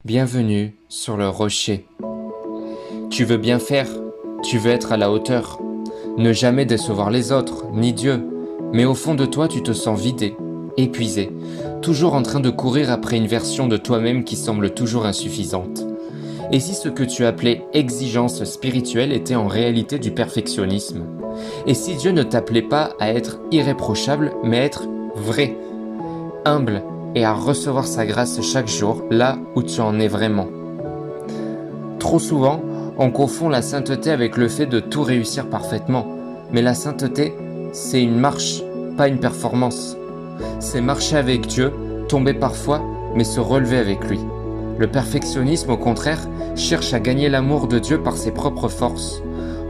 Bienvenue sur le rocher. Tu veux bien faire, tu veux être à la hauteur, ne jamais décevoir les autres, ni Dieu, mais au fond de toi tu te sens vidé, épuisé, toujours en train de courir après une version de toi-même qui semble toujours insuffisante. Et si ce que tu appelais exigence spirituelle était en réalité du perfectionnisme? Et si Dieu ne t'appelait pas à être irréprochable, mais à être vrai, humble, et à recevoir sa grâce chaque jour, là où tu en es vraiment? Trop souvent, on confond la sainteté avec le fait de tout réussir parfaitement. Mais la sainteté, c'est une marche, pas une performance. C'est marcher avec Dieu, tomber parfois, mais se relever avec lui. Le perfectionnisme, au contraire, cherche à gagner l'amour de Dieu par ses propres forces.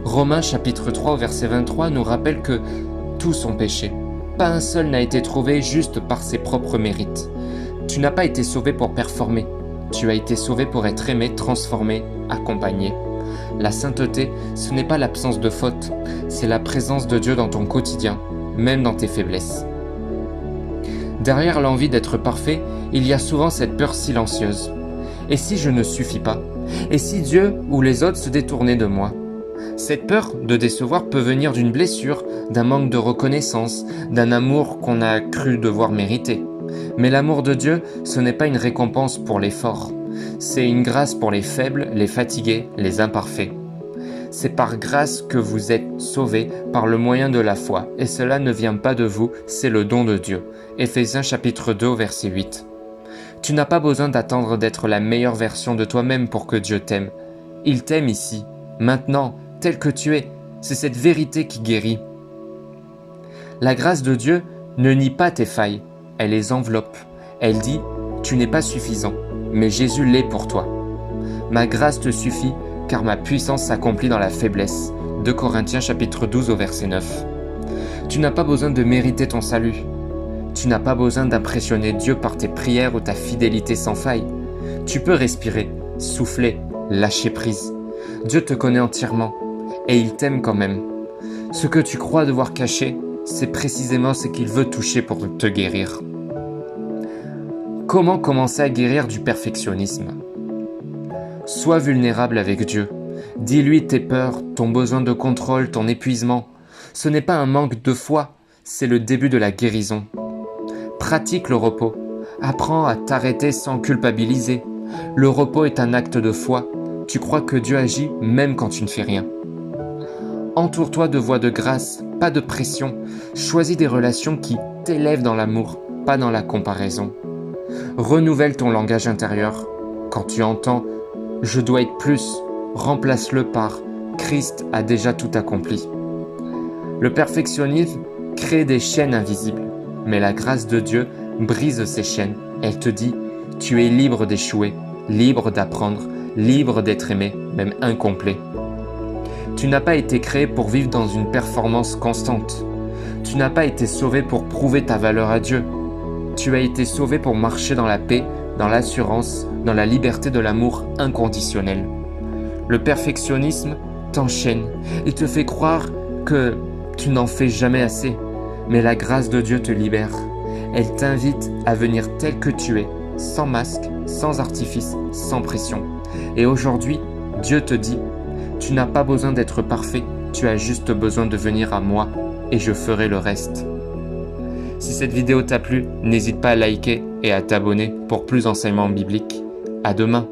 Romains chapitre 3 verset 23 nous rappelle que tous sont péchés. Pas un seul n'a été trouvé juste par ses propres mérites. Tu n'as pas été sauvé pour performer. Tu as été sauvé pour être aimé, transformé, accompagné. La sainteté, ce n'est pas l'absence de faute, c'est la présence de Dieu dans ton quotidien, même dans tes faiblesses. Derrière l'envie d'être parfait, il y a souvent cette peur silencieuse. Et si je ne suffis pas? Et si Dieu ou les autres se détournaient de moi? Cette peur de décevoir peut venir d'une blessure, d'un manque de reconnaissance, d'un amour qu'on a cru devoir mériter. Mais l'amour de Dieu, ce n'est pas une récompense pour les forts. C'est une grâce pour les faibles, les fatigués, les imparfaits. C'est par grâce que vous êtes sauvés par le moyen de la foi. Et cela ne vient pas de vous, c'est le don de Dieu. Éphésiens chapitre 2 verset 8. Tu n'as pas besoin d'attendre d'être la meilleure version de toi-même pour que Dieu t'aime. Il t'aime ici, maintenant, tel que tu es. C'est cette vérité qui guérit. La grâce de Dieu ne nie pas tes failles, elle les enveloppe. Elle dit, tu n'es pas suffisant, mais Jésus l'est pour toi. Ma grâce te suffit, car ma puissance s'accomplit dans la faiblesse. 2 Corinthiens chapitre 12 au verset 9. Tu n'as pas besoin de mériter ton salut. Tu n'as pas besoin d'impressionner Dieu par tes prières ou ta fidélité sans faille. Tu peux respirer, souffler, lâcher prise. Dieu te connaît entièrement, et il t'aime quand même. Ce que tu crois devoir cacher, c'est précisément ce qu'il veut toucher pour te guérir. Comment commencer à guérir du perfectionnisme? Sois vulnérable avec Dieu. Dis-lui tes peurs, ton besoin de contrôle, ton épuisement. Ce n'est pas un manque de foi, c'est le début de la guérison. Pratique le repos. Apprends à t'arrêter sans culpabiliser. Le repos est un acte de foi. Tu crois que Dieu agit même quand tu ne fais rien. Entoure-toi de voix de grâce, pas de pression. Choisis des relations qui t'élèvent dans l'amour, pas dans la comparaison. Renouvelle ton langage intérieur. Quand tu entends « je dois être plus », remplace-le par « Christ a déjà tout accompli ». Le perfectionnisme crée des chaînes invisibles, mais la grâce de Dieu brise ces chaînes. Elle te dit « tu es libre d'échouer, libre d'apprendre, libre d'être aimé, même incomplet ». Tu n'as pas été créé pour vivre dans une performance constante. Tu n'as pas été sauvé pour prouver ta valeur à Dieu. Tu as été sauvé pour marcher dans la paix, dans l'assurance, dans la liberté de l'amour inconditionnel. Le perfectionnisme t'enchaîne et te fait croire que tu n'en fais jamais assez. Mais la grâce de Dieu te libère. Elle t'invite à venir tel que tu es, sans masque, sans artifice, sans pression. Et aujourd'hui, Dieu te dit, tu n'as pas besoin d'être parfait, tu as juste besoin de venir à moi et je ferai le reste. Si cette vidéo t'a plu, n'hésite pas à liker et à t'abonner pour plus d'enseignements bibliques. À demain.